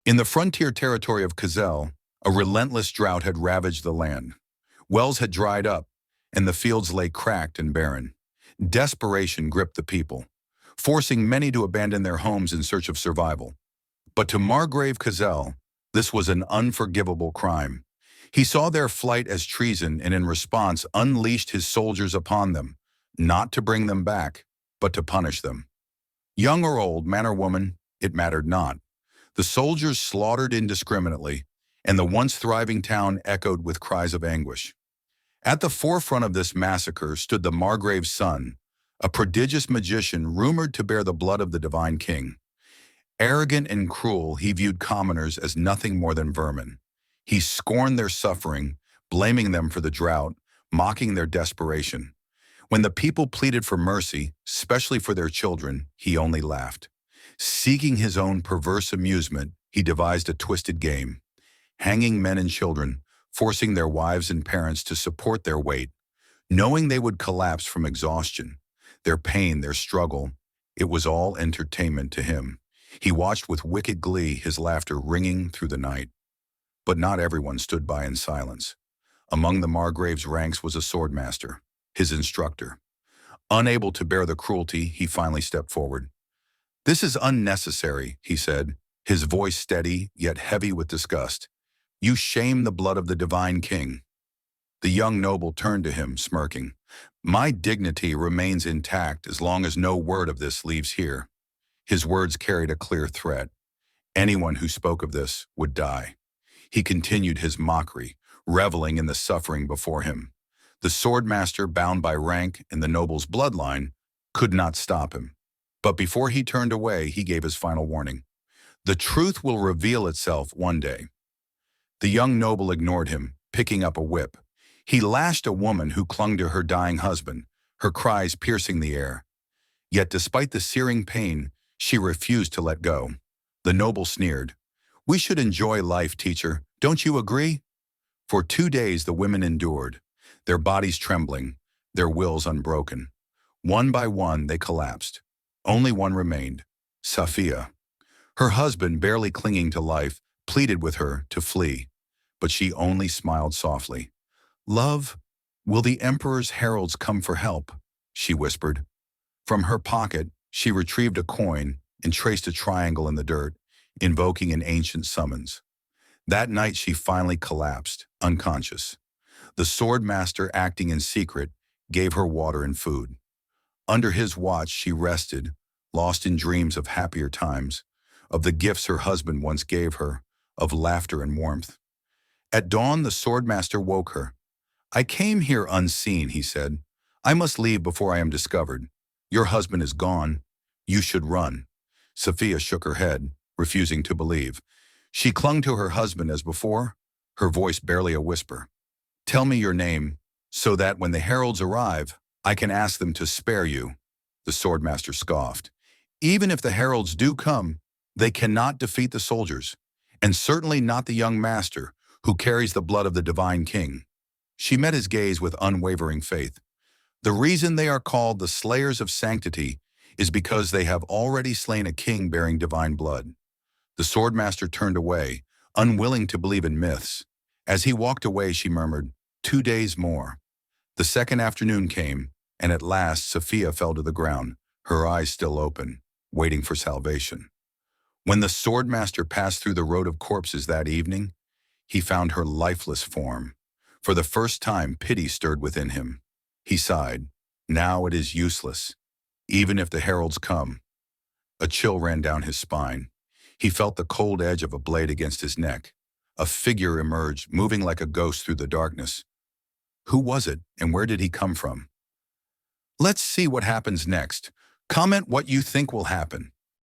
In the frontier territory of Kazel, a relentless drought had ravaged the land. Wells had dried up, and the fields lay cracked and barren. Desperation gripped the people, forcing many to abandon their homes in search of survival. But to Margrave Kazel, this was an unforgivable crime. He saw their flight as treason and in response unleashed his soldiers upon them, not to bring them back, but to punish them. Young or old, man or woman, it mattered not. The soldiers slaughtered indiscriminately, and the once thriving town echoed with cries of anguish. At the forefront of this massacre stood the Margrave's son, a prodigious magician rumored to bear the blood of the divine king. Arrogant and cruel, he viewed commoners as nothing more than vermin. He scorned their suffering, blaming them for the drought, mocking their desperation. When the people pleaded for mercy, especially for their children, he only laughed. Seeking his own perverse amusement, he devised a twisted game, hanging men and children, forcing their wives and parents to support their weight, knowing they would collapse from exhaustion. Their pain, their struggle, it was all entertainment to him. He watched with wicked glee, his laughter ringing through the night. But not everyone stood by in silence. Among the Margrave's ranks was a swordmaster, his instructor. Unable to bear the cruelty, he finally stepped forward. "This is unnecessary," he said, his voice steady yet heavy with disgust. "You shame the blood of the divine king." The young noble turned to him, smirking. "My dignity remains intact as long as no word of this leaves here." His words carried a clear threat. Anyone who spoke of this would die. He continued his mockery, reveling in the suffering before him. The swordmaster, bound by rank in the noble's bloodline, could not stop him. But before he turned away, he gave his final warning. "The truth will reveal itself one day." The young noble ignored him, picking up a whip. He lashed a woman who clung to her dying husband, her cries piercing the air. Yet despite the searing pain, she refused to let go. The noble sneered. "We should enjoy life, teacher. Don't you agree?" For 2 days the women endured, their bodies trembling, their wills unbroken. One by one they collapsed. Only one remained, Safiya. Her husband, barely clinging to life, pleaded with her to flee, but she only smiled softly. "Love, will the emperor's heralds come for help?" she whispered. From her pocket, she retrieved a coin and traced a triangle in the dirt, invoking an ancient summons. That night she finally collapsed, unconscious. The swordmaster, acting in secret, gave her water and food. Under his watch she rested, lost in dreams of happier times, of the gifts her husband once gave her, of laughter and warmth. At dawn the swordmaster woke her. "I came here unseen," he said. "I must leave before I am discovered. Your husband is gone. You should run." Safiya shook her head, refusing to believe. She clung to her husband as before, her voice barely a whisper. "Tell me your name, so that when the heralds arrive, I can ask them to spare you." The swordmaster scoffed. "Even if the heralds do come, they cannot defeat the soldiers, and certainly not the young master who carries the blood of the divine king." She met his gaze with unwavering faith. "The reason they are called the slayers of sanctity is because they have already slain a king bearing divine blood." The swordmaster turned away, unwilling to believe in myths. As he walked away, she murmured, 2 days more." The second afternoon came, and at last Safiya fell to the ground, her eyes still open, waiting for salvation. When the swordmaster passed through the road of corpses that evening, he found her lifeless form. For the first time, pity stirred within him. He sighed. Now it is useless, even if the heralds come. A chill ran down his spine. He felt the cold edge of a blade against his neck. A figure emerged, moving like a ghost through the darkness. Who was it, and where did he come from? Let's see what happens next. Comment what you think will happen.